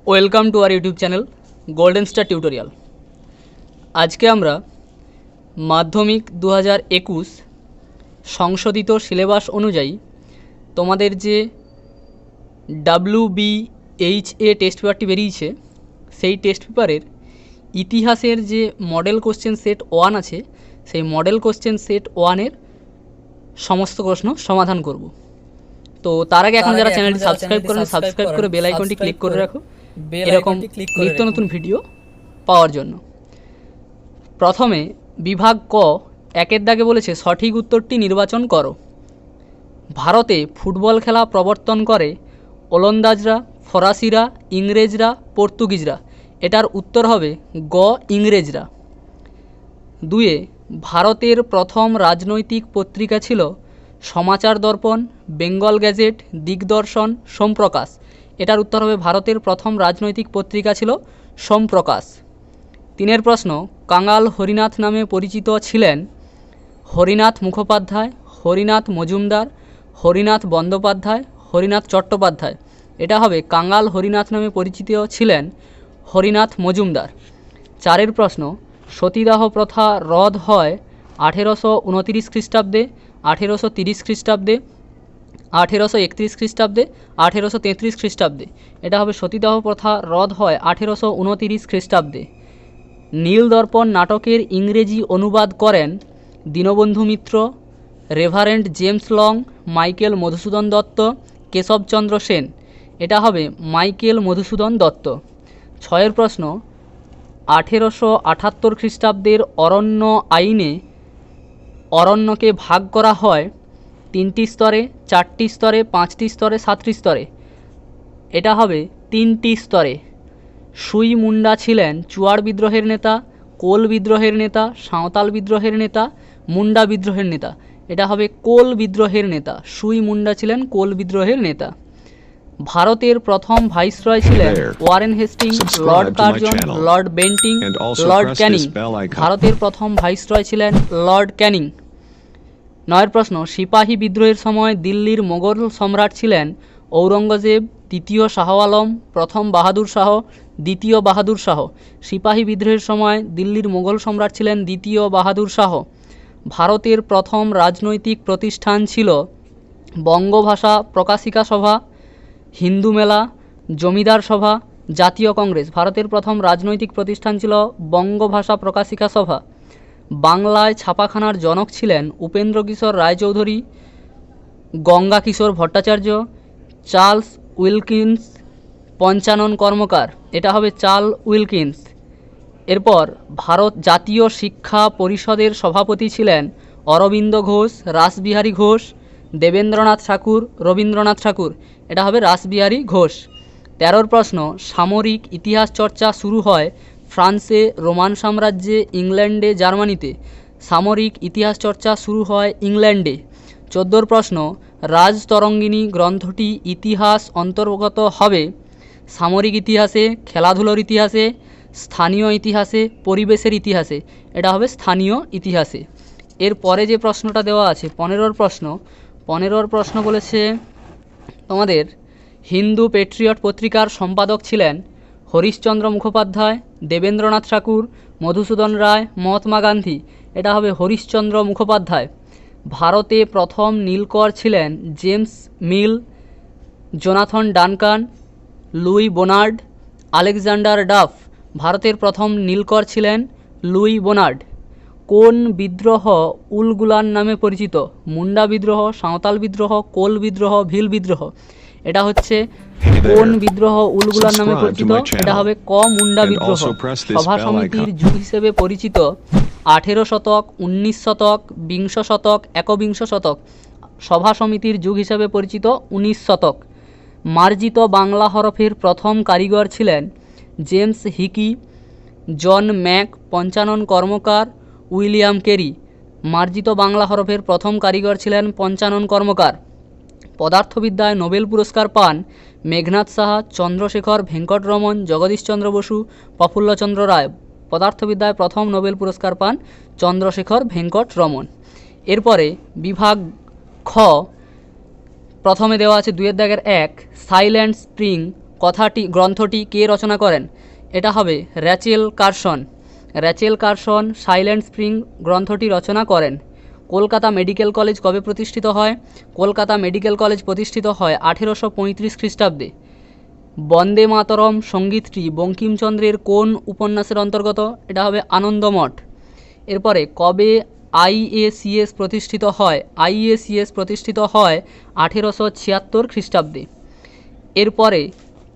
Welcome to our YouTube channel golden star tutorial. আজকে আমরা মাধ্যমিক 2021 সংশোধিত সিলেবাস অনুযায়ী তোমাদের যে WBHA টেস্ট পেপারটি বেরিয়েছে সেই টেস্ট পেপারের ইতিহাসের যে মডেল কোশ্চেন সেট 1 আছে সেই মডেল কোশ্চেন সেট 1-এর সমস্ত প্রশ্ন সমাধান করব। তো তার আগে এখন যারা চ্যানেলটি সাবস্ক্রাইব করেন সাবস্ক্রাইব করে বেল আইকনটি ক্লিক করে রাখো এরকম নিত্য নতুন ভিডিও পাওয়ার জন্য। প্রথমে বিভাগ ক একের দাগে বলেছে সঠিক উত্তরটি নির্বাচন করো। ভারতে ফুটবল খেলা প্রবর্তন করে ওলন্দাজরা, ফরাসিরা, ইংরেজরা, পর্তুগিজরা। এটার উত্তর হবে গ ইংরেজরা। দুয়ে ভারতের প্রথম রাজনৈতিক পত্রিকা ছিল সমাচার দর্পণ, বেঙ্গল গ্যাজেট, দিগদর্শন, সোমপ্রকাশ। এটার উত্তর হবে ভারতের প্রথম রাজনৈতিক পত্রিকা ছিল সোমপ্রকাশ। তিনের প্রশ্ন কাঙাল হরিনাথ নামে পরিচিত ছিলেন হরিনাথ মুখোপাধ্যায়, হরিনাথ মজুমদার, হরিনাথ বন্দ্যোপাধ্যায়, হরিনাথ চট্টোপাধ্যায়। এটা হবে কাঙাল হরিনাথ নামে পরিচিত ছিলেন হরিনাথ মজুমদার। চারের প্রশ্ন সতীদাহ প্রথা রদ হয় 1829 খ্রিস্টাব্দে, 1830 খ্রিস্টাব্দে, 1831 খ্রিস্টাব্দে, 1833 খ্রিস্টাব্দে। এটা হবে সতীদাহ প্রথা রদ হয় 1829 খ্রিস্টাব্দে। নীল দর্পণ নাটকের ইংরেজি অনুবাদ করেন Dinabandhu Mitra, reverend James Long, Michael Madhusudan Dutt, Keshabchandra Sen. এটা হবে মাইকেল মধুসূদন দত্ত। ছয়ের প্রশ্ন 1878 খ্রিস্টাব্দের অরণ্য আইনে অরণ্যকে ভাগ করা হয় 3টি স্তরে, 4টি স্তরে, 5টি স্তরে, 7টি স্তরে। এটা হবে 3টি স্তরে। সুই মুন্ডা ছিলেন চুয়াড় বিদ্রোহের নেতা, কোল বিদ্রোহের নেতা, সাঁওতাল বিদ্রোহের নেতা, মুন্ডা বিদ্রোহের নেতা। এটা হবে কোল বিদ্রোহের নেতা। সুই মুন্ডা ছিলেন কোল বিদ্রোহের নেতা। ভারতের প্রথম ভাইসরয় ছিলেন Warren Hastings, Lord Curzon, Lord Bentinck, Lord Canning. ভারতের প্রথম ভাইসরয় ছিলেন লর্ড ক্যানিং। 9 প্রশ্ন সিপাহী বিদ্রোহের সময় দিল্লির মোগল সম্রাট ছিলেন ঔরঙ্গজেব, তৃতীয় শাহ আলম, প্রথম বাহাদুর শাহ, দ্বিতীয় বাহাদুর শাহ। সিপাহী বিদ্রোহের সময় দিল্লির মোগল সম্রাট ছিলেন দ্বিতীয় বাহাদুর শাহ। ভারতের প্রথম রাজনৈতিক প্রতিষ্ঠান ছিল বঙ্গভাষা প্রকাশিকা সভা, হিন্দু মেলা, জমিদার সভা, জাতীয় কংগ্রেস। ভারতের প্রথম রাজনৈতিক প্রতিষ্ঠান ছিল বঙ্গভাষা প্রকাশিকা সভা। বাংলায় ছাপাখানার জনক ছিলেন উপেন্দ্র কিশোর রায়চৌধুরী, গঙ্গা কিশোর ভট্টাচার্য, চার্লস উইলকিন্স, পঞ্চানন কর্মকার। এটা হবে চার্লস উইলকিন্স। এরপর ভারত জাতীয় শিক্ষা পরিষদের সভাপতি ছিলেন অরবিন্দ ঘোষ, রাসবিহারী ঘোষ, দেবেন্দ্রনাথ ঠাকুর, রবীন্দ্রনাথ ঠাকুর। এটা হবে রাসবিহারী ঘোষ। 13 প্রশ্ন সামরিক ইতিহাস চর্চা শুরু হয় ফ্রান্সে, রোমান সাম্রাজ্যে, ইংল্যান্ডে, জার্মানিতে। সামরিক ইতিহাস চর্চা শুরু হয় ইংল্যান্ডে। 14 প্রশ্ন রাজতরঙ্গিনী গ্রন্থটি ইতিহাস অন্তর্গত হবে সামরিক ইতিহাসে, খেলাধুলোর ইতিহাসে, স্থানীয় ইতিহাসে, পরিবেশের ইতিহাসে। এটা হবে স্থানীয় ইতিহাসে। এর পরে যে প্রশ্নটা দেওয়া আছে 15 প্রশ্ন, 15 প্রশ্ন বলেছে তোমাদের হিন্দু পেট্রিয়ট পত্রিকার সম্পাদক ছিলেন হরিশচন্দ্র মুখোপাধ্যায়, দেবেন্দ্রনাথ ঠাকুর, মধুসূদন রায়, মহাত্মা গান্ধী। এটা হবে হরিশচন্দ্র মুখোপাধ্যায়। ভারতে প্রথম নীলকর ছিলেন James Mill, Jonathan Duncan, Louis Bonnard, Alexander Duff. ভারতের প্রথম নীলকর ছিলেন লুই বোনার্ড। কোন বিদ্রোহ উলগুলান নামে পরিচিত? মুন্ডা বিদ্রোহ, সাঁওতাল বিদ্রোহ, কোল বিদ্রোহ, ভিল বিদ্রোহ। এটা হচ্ছে কোন বিদ্রোহ উলগুলান নামে পরিচিত? এটা হবে ক মুন্ডা বিদ্রোহ। সভা সমিতির যুগ হিসেবে পরিচিত 18 শতক, 19 শতক, বিংশ শতক, একবিংশ শতক। সভা সমিতির যুগ হিসেবে পরিচিত 19 শতক। মার্জিত বাংলা হরফের প্রথম কারিগর ছিলেন জেমস হিকি, জন ম্যাক, পঞ্চানন কর্মকার, উইলিয়াম কেরি। মার্জিত বাংলা হরফের প্রথম কারিগর ছিলেন পঞ্চানন কর্মকার। পদার্থবিদ্যায় নোবেল পুরস্কার পান মেঘনাথ সাহা, চন্দ্রশেখর ভেঙ্কটরমন, জগদীশচন্দ্র বসু, প্রফুল্লচন্দ্র রায়। পদার্থবিদ্যায় প্রথম নোবেল পুরস্কার পান চন্দ্রশেখর ভেঙ্কটরমন। এরপরে বিভাগ খ প্রথমে দেওয়া আছে 2 এর দাগের 1 সাইল্যান্ড স্প্রিং গ্রন্থটি কে রচনা করেন? এটা হবে Rachel Carson. Rachel Carson silent spring গ্রন্থটি রচনা করেন। কলকাতা মেডিকেল কলেজ কবে প্রতিষ্ঠিত হয়? কলকাতা মেডিকেল কলেজ প্রতিষ্ঠিত হয় 1835 খ্রিস্টাব্দে। বন্দে মাতরম সঙ্গীতটি বঙ্কিমচন্দ্রের কোন উপন্যাসের অন্তর্গত? এটা হবে আনন্দমঠ। এরপরে কবে আইএসিএস প্রতিষ্ঠিত হয়? আইএসিএস প্রতিষ্ঠিত হয় 1876 খ্রিস্টাব্দে। এরপরে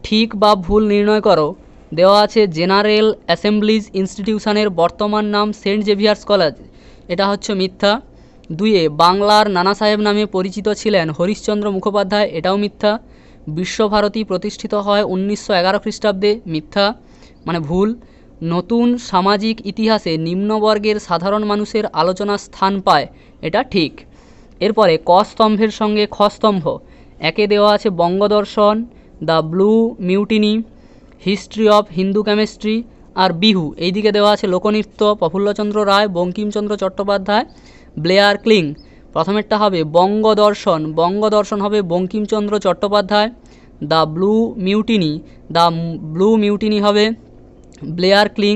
ঠিক বা ভুল নির্ণয় করো। দেওয়া আছে জেনারেল অ্যাসেম্বলিজ ইনস্টিটিউশনের বর্তমান নাম সেন্ট জেভিয়ার্স কলেজ, এটা হচ্ছে মিথ্যা। 2 বাংলার নানা সাহেব নামে পরিচিত ছিলেন হরিশ্চন্দ্র মুখোপাধ্যায়, এটাও মিথ্যা। বিশ্বভারতী প্রতিষ্ঠিত হয় 1911 খ্রিস্টাব্দে, মিথ্যা মানে ভুল। নতুন সামাজিক ইতিহাসে নিম্নবর্গের সাধারণ মানুষের আলোচনা স্থান পায়, এটা ঠিক। এরপরে ক স্তম্ভের সঙ্গে খ স্তম্ভ। একে দেওয়া আছে Bangadarshan, the Blue Mutiny, history of Hindu chemistry আর বিহু। এইদিকে দেওয়া আছে লোকনৃত্য, প্রফুল্লচন্দ্র রায়, বঙ্কিমচন্দ্র চট্টোপাধ্যায়, ব্লেয়ার ক্লিং। প্রথমেরটা হবে বঙ্গদর্শন, বঙ্গদর্শন হবে Bankimchandra Chattopadhyay. The Blue Mutiny হবে ব্লেয়ার ক্লিং।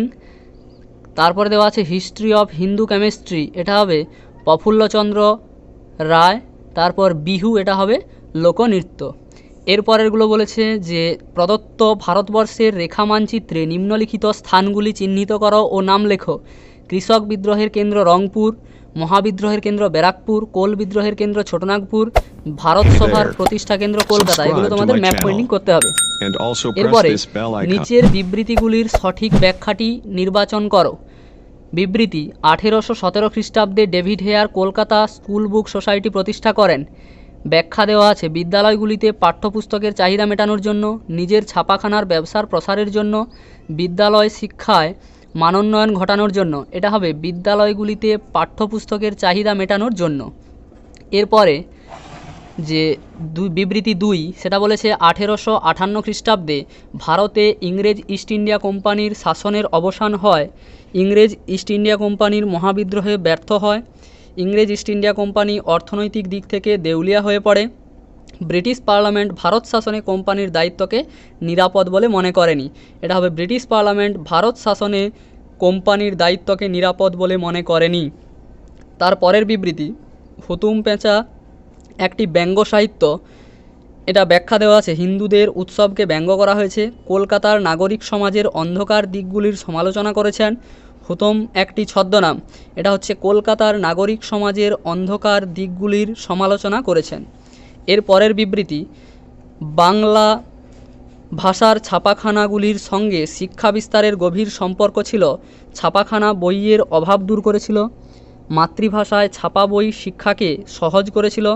তারপরে দেওয়া আছে হিস্ট্রি অফ হিন্দু কেমিস্ট্রি, এটা হবে প্রফুল্লচন্দ্র রায়। তারপর বিহু, এটা হবে লোকনৃত্য। এরপরেরগুলো বলেছে যে প্রদত্ত ভারতবর্ষের রেখা মানচিত্রে নিম্নলিখিত স্থানগুলি চিহ্নিত করো ও নাম লেখো। কৃষক বিদ্রোহের কেন্দ্র রংপুর, মহাবিদ্রোহের কেন্দ্র ব্যারাকপুর, কোল বিদ্রোহের কেন্দ্র ছোটনাগপুর, ভারত সভার প্রতিষ্ঠা কেন্দ্র কলকাতা। এগুলো তোমাদের ম্যাপ পেন্টিং করতে হবে। এরপরে নিচের বিবৃতিগুলির সঠিক ব্যাখ্যাটি নির্বাচন করো। বিবৃতি: 1817 খ্রিস্টাব্দে David Hare Kolkata school book society প্রতিষ্ঠা করেন। ব্যাখ্যা দেওয়া আছে বিদ্যালয়গুলিতে পাঠ্যপুস্তকের চাহিদা মেটানোর জন্য, নিজের ছাপাখানার ব্যবসার প্রসারের জন্য, বিদ্যালয় শিক্ষায় মানোন্নয়ন ঘটানোর জন্য। এটা হবে বিদ্যালয়গুলিতে পাঠ্যপুস্তকের চাহিদা মেটানোর জন্য। এরপরে যে বিবৃতি 2 সেটা বলেছে 1858 খ্রিস্টাব্দে ভারতে ইংরেজ ইস্ট ইন্ডিয়া কোম্পানির শাসনের অবসান হয়। ইংরেজ ইস্ট ইন্ডিয়া কোম্পানির মহাবিদ্রোহে ব্যর্থ হয়। ইংরেজ ইস্ট ইন্ডিয়া কোম্পানি অর্থনৈতিক দিক থেকে দেউলিয়া হয়ে পড়ে। ব্রিটিশ পার্লামেন্ট ভারত শাসনে কোম্পানির দায়িত্বকে নিরাপদ বলে মনে করেনি। এটা হবে ব্রিটিশ পার্লামেন্ট ভারত শাসনে কোম্পানির দায়িত্বকে নিরাপদ বলে মনে করেনি। তারপরের বিবৃতি: হুতুম পেঁচা একটি ব্যঙ্গ সাহিত্য। এটা ব্যাখ্যা দেওয়া আছে হিন্দুদের উৎসবকে ব্যঙ্গ করা হয়েছে। কলকাতার নাগরিক সমাজের অন্ধকার দিকগুলির সমালোচনা করেছেন। হুতম একটি ছদ্মনাম। এটা হচ্ছে কলকাতার নাগরিক সমাজের অন্ধকার দিকগুলির সমালোচনা করেছেন। এর পরের বিবৃতি: বাংলা ভাষার ছাপাখানাগুলির সঙ্গে শিক্ষা বিস্তারের গভীর সম্পর্ক ছিল। ছাপাখানা বইয়ের অভাব দূর করেছিল। মাতৃভাষায় ছাপা বই শিক্ষাকে সহজ করেছিল।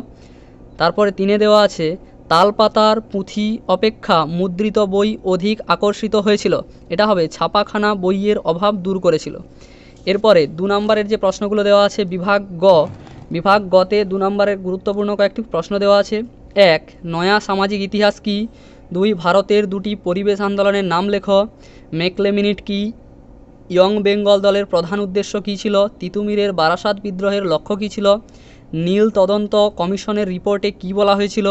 তারপরে 3 দেওয়া আছে তালপাতার পুঁথি অপেক্ষা মুদ্রিত বই অধিক আকর্ষিত হয়েছিল। এটা হবে ছাপাখানা বইয়ের অভাব দূর করেছিল। এরপরে 2 নম্বরের যে প্রশ্নগুলো দেওয়া আছে বিভাগ গতে 2 নম্বরের গুরুত্বপূর্ণ কয়েকটি প্রশ্ন দেওয়া আছে। 1 নয়া সামাজিক ইতিহাস কী? 2 ভারতের 2টি পরিবেশ আন্দোলনের নাম লেখো। মেকলেমিনিট কি? ইয়ং বেঙ্গল দলের প্রধান উদ্দেশ্য কী ছিল? তিতুমিরের বারাসাত বিদ্রোহের লক্ষ্য কী ছিল? নীল তদন্ত কমিশনের রিপোর্টে কী বলা হয়েছিল?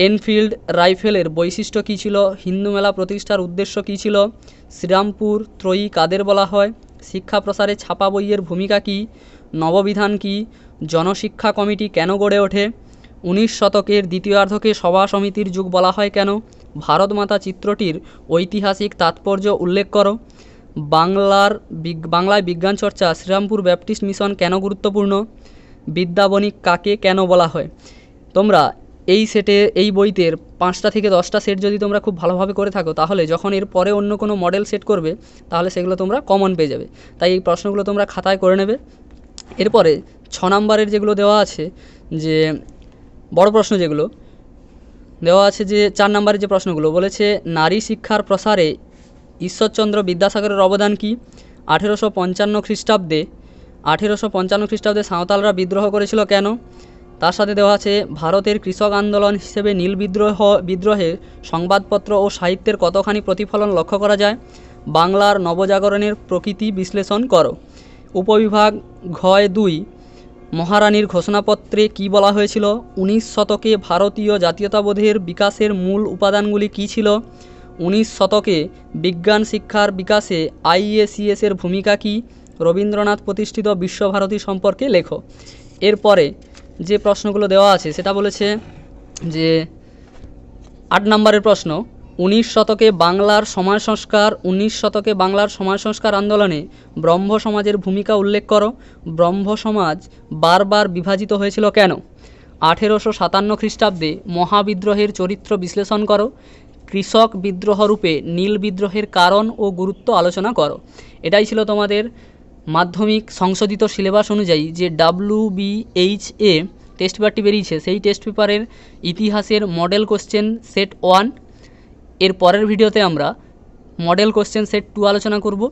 এনফিল্ড রাইফেলের বৈশিষ্ট্য কী ছিল? হিন্দু মেলা প্রতিষ্ঠার উদ্দেশ্য কী ছিল? শ্রীরামপুর ত্রয়ী কাদের বলা হয়? শিক্ষা প্রসারে ছাপা বইয়ের ভূমিকা কী? নববিধান কী? জনশিক্ষা কমিটি কেন গড়ে ওঠে? 19 শতকের দ্বিতীয়ার্ধকে সভা সমিতির যুগ বলা হয় কেন? ভারতমাতা চিত্রটির ঐতিহাসিক তাৎপর্য উল্লেখ করো। বাংলায় বিজ্ঞান চর্চা শ্রীরামপুর ব্যাপটিস্ট মিশন কেন গুরুত্বপূর্ণ? বিদ্যাবণিক কাকে কেন বলা হয়? তোমরা এই বইতের 5টা থেকে 10টা সেট যদি তোমরা খুব ভালোভাবে করে থাকো, তাহলে যখন এর পরে অন্য কোনো মডেল সেট করবে, তাহলে সেগুলো তোমরা কমন পেয়ে যাবে। তাই এই প্রশ্নগুলো তোমরা খাতায় করে নেবে। এরপরে 6 নম্বরের যেগুলো দেওয়া আছে, যে বড় প্রশ্ন যেগুলো দেওয়া আছে, যে 4 নম্বরের যে প্রশ্নগুলো বলেছে নারী শিক্ষার প্রসারে ঈশ্বরচন্দ্র বিদ্যাসাগরের অবদান কী? 1855 খ্রিস্টাব্দে সাঁওতালরা বিদ্রোহ করেছিল কেন? তার সাথে দেওয়া আছে ভারতের কৃষক আন্দোলন হিসেবে নীল বিদ্রোহে সংবাদপত্র ও সাহিত্যের কতখানি প্রতিফলন লক্ষ্য করা যায়? বাংলার নবজাগরণের প্রকৃতি বিশ্লেষণ করো। উপবিভাগ ঘ 2 মহারানীর ঘোষণাপত্রে কি বলা হয়েছিল? 19 শতকে ভারতীয় জাতীয়তাবোধের বিকাশের মূল উপাদানগুলি কী ছিল? 19 শতকে বিজ্ঞান শিক্ষার বিকাশে IACS এর ভূমিকা কী? রবীন্দ্রনাথ প্রতিষ্ঠিত বিশ্বভারতী সম্পর্কে লেখো। এরপরে যে প্রশ্নগুলো দেওয়া আছে সেটা বলেছে যে 8 নম্বরের প্রশ্ন, 19 শতকে বাংলার সমাজ সংস্কার আন্দোলনে ব্রহ্ম সমাজের ভূমিকা উল্লেখ করো। ব্রহ্ম সমাজ বারবার বিভাজিত হয়েছিল কেন? 1857 খ্রিস্টাব্দে মহাবিদ্রোহের চরিত্র বিশ্লেষণ করো। কৃষক বিদ্রোহ রূপে নীল বিদ্রোহের কারণ ও গুরুত্ব আলোচনা করো। এটাই ছিল তোমাদের মাধ্যমিক সংশোধিত সিলেবাস অনুযায়ী যে WBHA টেস্ট পেপারটি বেরিয়েছে, সেই টেস্ট পেপারের ইতিহাসের মডেল কোশ্চেন সেট 1। এর পরের ভিডিওতে আমরা মডেল কোশ্চেন সেট 2 আলোচনা করব।